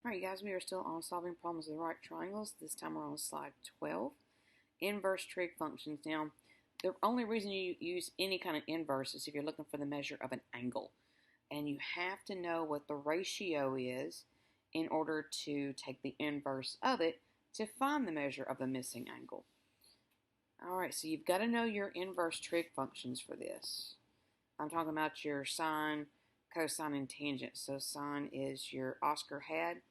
Alright, you guys, we are still on solving problems with right triangles. This time we're on slide 12. Inverse trig functions. Now, the only reason you use any kind of inverse is if you're looking for the measure of an angle. And you have to know what the ratio is in order to take the inverse of it to find the measure of the missing angle. Alright, so you've got to know your inverse trig functions for this. I'm talking about your sine, cosine, and tangent. So sine is your Oscar had,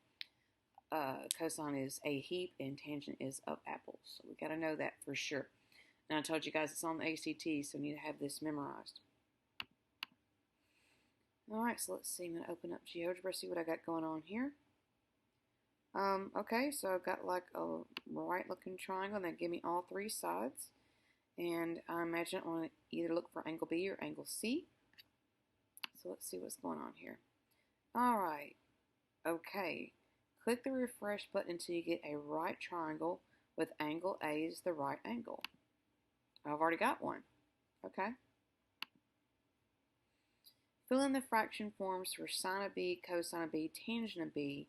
cosine is a heap, and tangent is of apples. So we got to know that for sure. And I told you guys it's on the ACT, so you need to have this memorized. Alright, so let's see. I'm going to open up GeoGebra, see what I got going on here. Okay, so I've got like a right-looking triangle, and that give me all three sides. And I imagine I want to either look for angle B or angle C. So let's see what's going on here. Alright, okay. Click the refresh button until you get a right triangle with angle A is the right angle. I've already got one. Okay. Fill in the fraction forms for sine of B, cosine of B, tangent of B.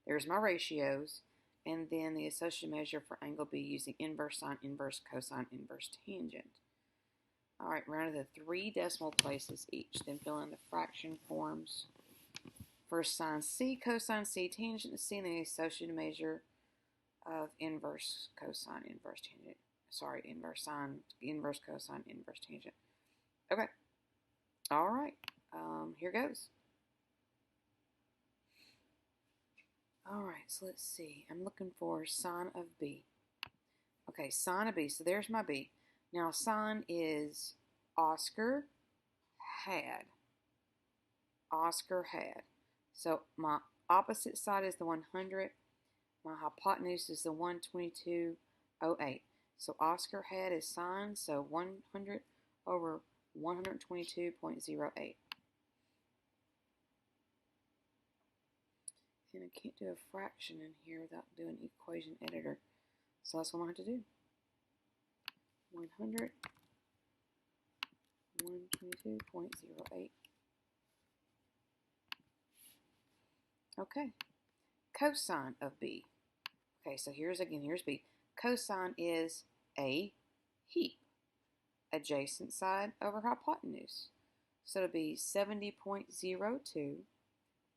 There's my ratios. And then the associated measure for angle B using inverse sine, inverse cosine, inverse tangent. All right, round to the 3 decimal places each. Then fill in the fraction forms for sine C, cosine C, tangent C, and the associated measure of inverse cosine, inverse tangent. Sorry, inverse sine, inverse cosine, inverse tangent. Okay. All right. Here goes. All right, so let's see. I'm looking for sine of B. Okay, sine of B. So there's my B. Now, sine is Oscar had. Oscar had. So my opposite side is the 100. My hypotenuse is the 122.08. So Oscar had is sine, so 100 over 122.08. And I can't do a fraction in here without doing equation editor. So that's what I'm going to have to do. 100, 122.08. Okay. Cosine of B. Okay, so here's B. Cosine is a heap. Adjacent side over hypotenuse. So it'll be 70.02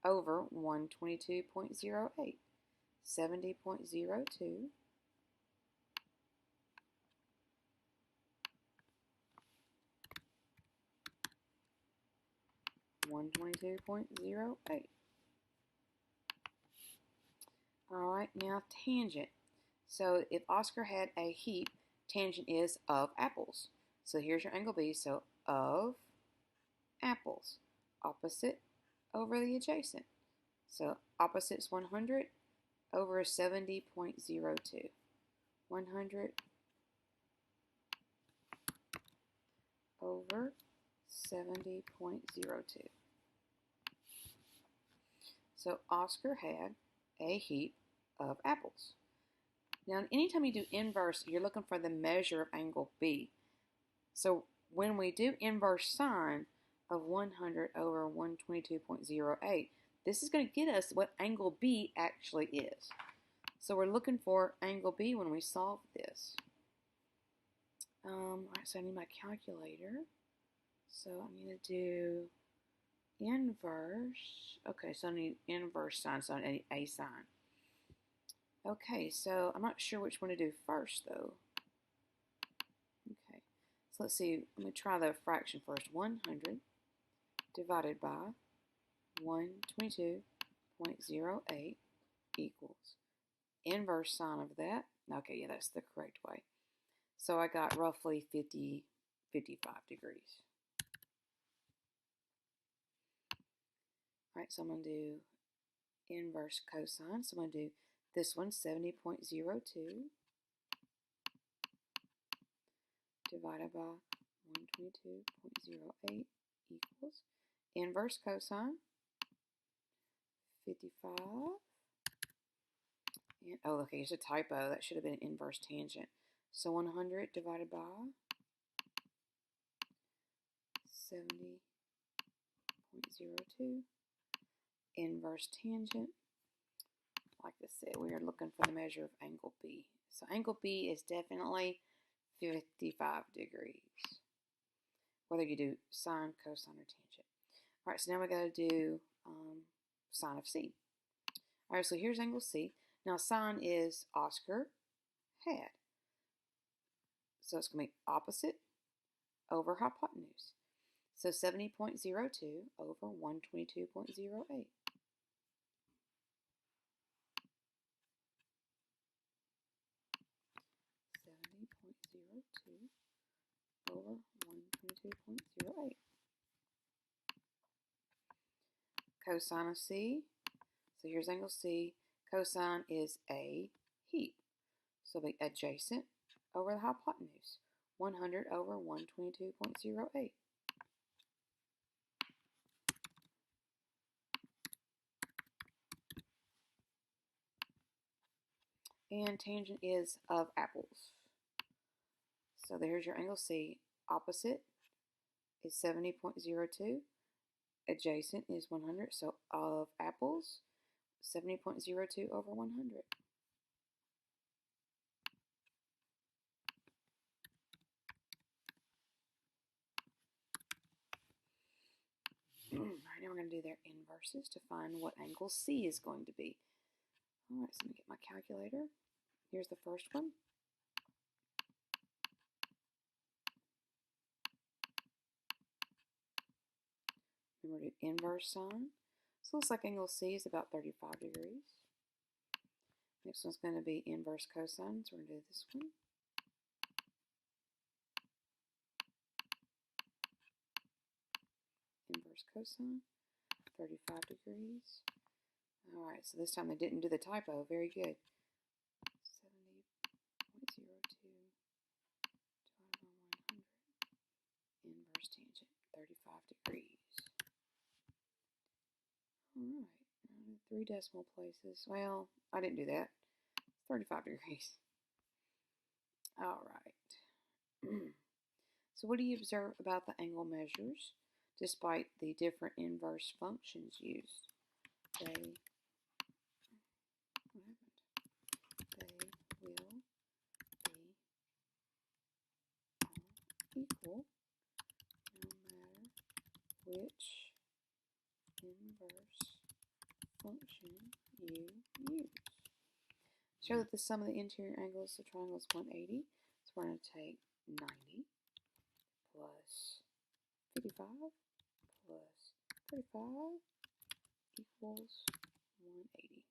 over 122.08. 70.02 122.08. Alright, now tangent. So if Oscar had a heap, tangent is of apples. So here's your angle B, so of apples. Opposite over the adjacent. So opposite is 100 over 70.02. 100 over 70.02. So Oscar had a heap of apples. Now, anytime you do inverse, you're looking for the measure of angle B. So when we do inverse sine of 100 over 122.08, this is going to get us what angle B actually is. So we're looking for angle B when we solve this. All right, so I need my calculator. So I'm going to do inverse. Okay, so I need inverse sine, so I need a sine. Okay, so I'm not sure which one to do first, though. Okay, so let's see. Let me try the fraction first. 100 divided by 122.08 equals inverse sine of that. Okay, yeah, that's the correct way. So I got roughly 55 degrees. All right, so I'm going to do inverse cosine. So I'm going to do this one, 70.02 divided by 122.08 equals inverse cosine, 55. And, oh, okay, here's a typo. That should have been inverse tangent. So 100 divided by 70.02 inverse tangent I said, we are looking for the measure of angle B. So angle B is definitely 55 degrees, whether you do sine, cosine, or tangent. All right, so now we got to do sine of C. All right, so here's angle C. Now sine is Oscar hat. So it's going to be opposite over hypotenuse. So 70.02 over 122.08. Over 122.08. Cosine of C. So here's angle C. Cosine is a heap. So it'll be adjacent over the hypotenuse. 100 over 122.08. And tangent is of apples. So there's your angle C. Opposite is 70.02. Adjacent is 100. So of apples, 70.02 over 100. All right, now we're going to do their inverses to find what angle C is going to be. All right, so let me get my calculator. Here's the first one. We're going to do inverse sine. So it looks like angle C is about 35 degrees. Next one's going to be inverse cosine, so we're going to do this one. Inverse cosine, 35 degrees. All right, so this time they didn't do the typo. Very good. 70.02 divided by 100. Inverse tangent, 35 degrees. All right, 3 decimal places. Well, I didn't do that. 35 degrees. All right. So what do you observe about the angle measures despite the different inverse functions used? They will be all equal no matter which inverse function you use. Show that the sum of the interior angles of the triangle is 180. So we're going to take 90 plus 55 plus 35 equals 180.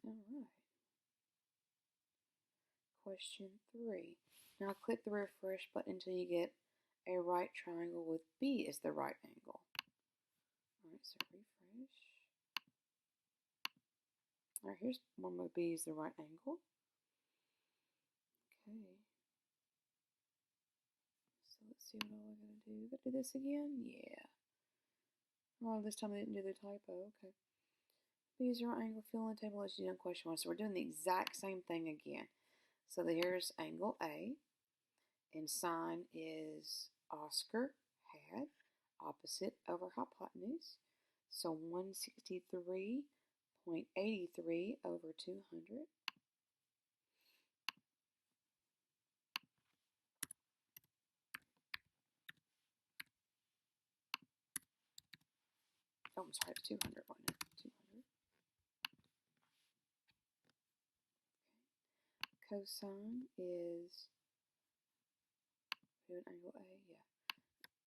All right. Question 3. Now click the refresh button until you get a right triangle with B as the right angle. All right, so refresh. All right, here's one where B is the right angle. Okay. So let's see what all we're going to do. We're going to do this again? Yeah. Oh, this time they didn't do the typo. Okay. B is the right angle. Fill in the table as you did on question 1. So we're doing the exact same thing again. So here's angle A. And sine is Oscar hat, opposite over hypotenuse. So 163.83 over 200. Oh, I'm sorry, it's 200, wasn't it? 200. Okay. Cosine is, do an angle A, yeah.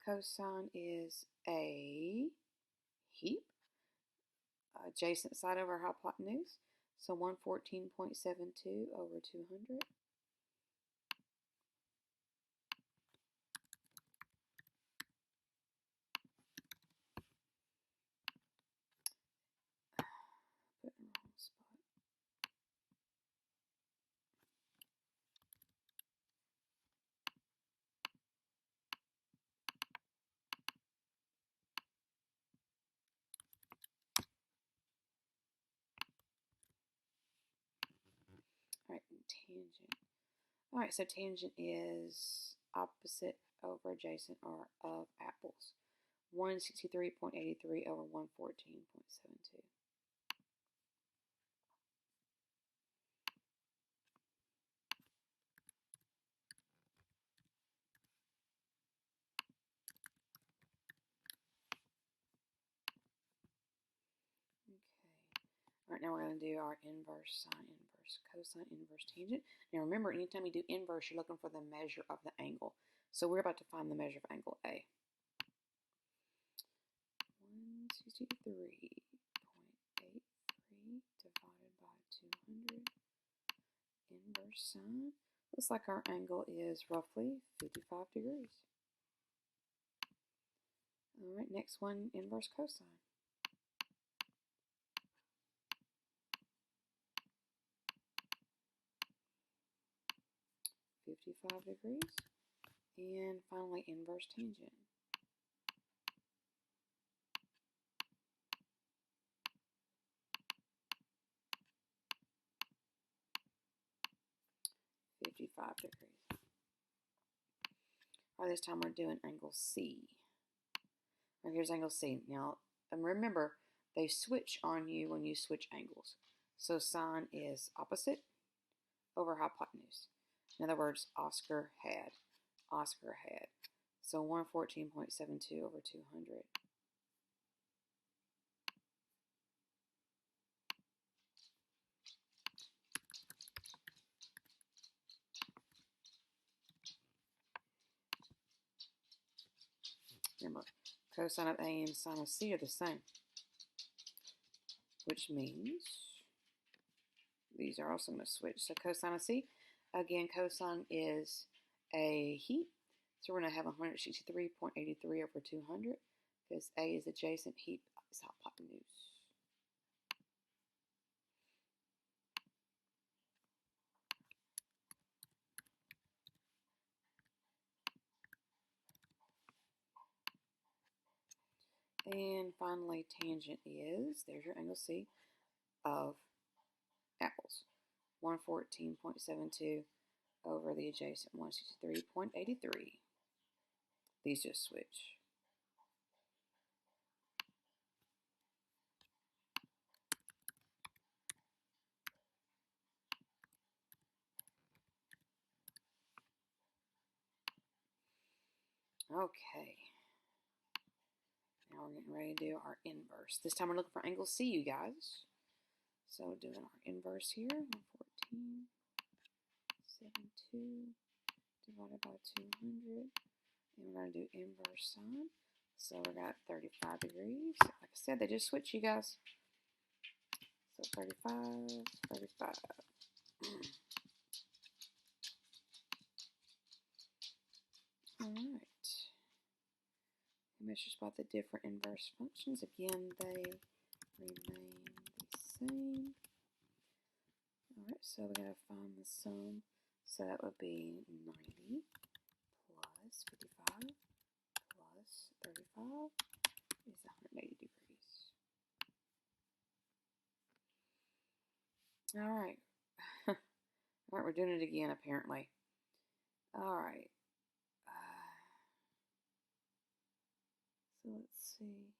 Cosine is a heap, adjacent side over hypotenuse. So 114.72 over 200. Put in the wrong spot. All right, tangent. All right, so tangent is opposite over adjacent or of apples. 163.83 over 114.72. All right, now we're going to do our inverse, sine, inverse, cosine, inverse, tangent. Now remember, anytime you do inverse, you're looking for the measure of the angle. So we're about to find the measure of angle A. 163.83 divided by 200 inverse sine. Looks like our angle is roughly 55 degrees. All right, next one, inverse cosine. 55 degrees. And finally, inverse tangent. 55 degrees. All right, this time we're doing angle C. All right, here's angle C. Now, remember, they switch on you when you switch angles. So sine is opposite over hypotenuse. In other words, Oscar had. So 114.72 over 200. Remember, cosine of A and sine of C are the same, which means these are also going to switch. So cosine of C, again, cosine is a heat. So we're going to have 163.83 over 200 because A is adjacent, heat is hypotenuse. And finally, tangent is, there's your angle C of apples. 114.72 over the adjacent 163.83. These just switch. Okay. Now we're getting ready to do our inverse. This time we're looking for angle C, you guys. So doing our inverse here, 114.72 divided by 200. And we're going to do inverse sine. So we got 35 degrees. Like I said, they just switch, you guys. So 35, 35. All right. Measures about the different inverse functions. Again, they remain the same. All right, so we got to find the sum. So that would be 90 plus 55 plus 35 is 180 degrees. All right. All right, we're doing it again, apparently. All right. So let's see.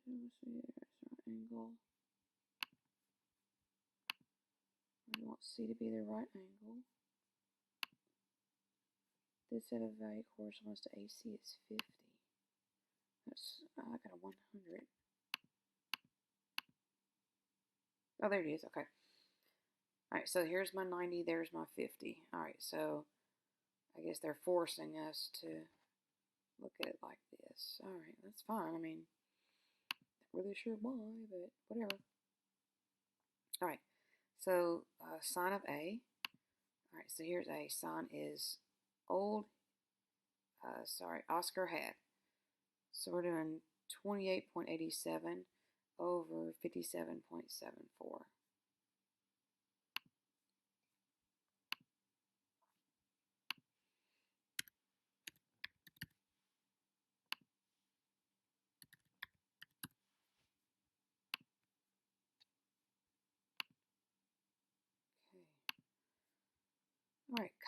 There's our angle. We want C to be the right angle. This set of value corresponds to AC is 50. That's, I got a 100. Oh, there it is. Okay. All right, so here's my 90, there's my 50. All right, so I guess they're forcing us to look at it like this. All right, that's fine. I mean, not really sure why, but whatever. All right, so sine of A. All right, so here's A. Sine is Oscar had. So we're doing 28.87 over 57.74.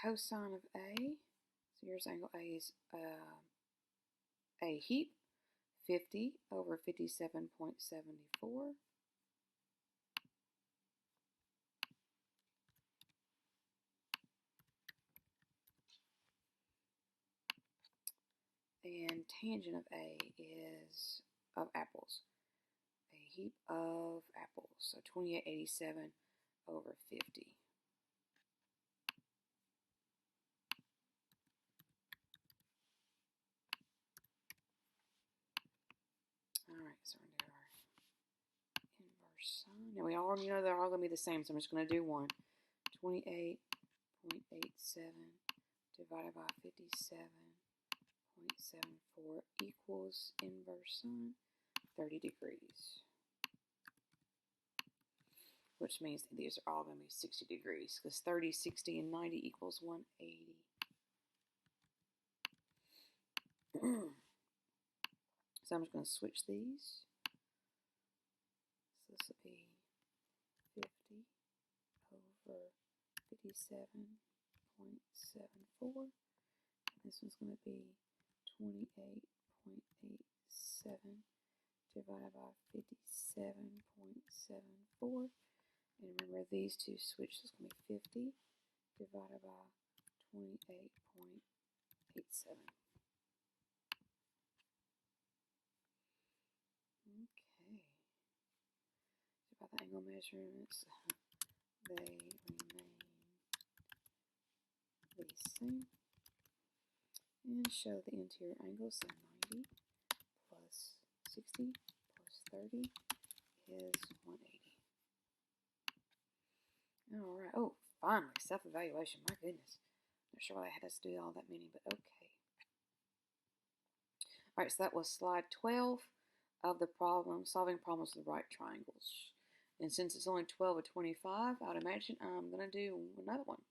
cosine of A. So here's angle A is A heap, 50 over 57.74. And tangent of A is of apples. A heap of apples. So 2887 over 50. Alright, so we're going to do our inverse sine. Now we already know they're all going to be the same, so I'm just going to do one. 28.87 divided by 57.74 equals inverse sine 30 degrees. Which means that these are all going to be 60 degrees, because 30, 60, and 90 equals 180. So I'm just going to switch these. So this will be 50 over 57.74. This one's going to be 28.87 divided by 57.74. And remember, these two switch, so it's going to be 50 divided by 28.87. Okay. So about the angle measurements, they remain the same. And show the interior angle, so 90 plus 60 plus 30 is 180. Alright, oh, finally, self-evaluation, my goodness. Not sure why they had us do all that many, but okay. Alright, so that was slide 12 of the problem, solving problems with right triangles. And since it's only 12 of 25, I'd imagine I'm going to do another one.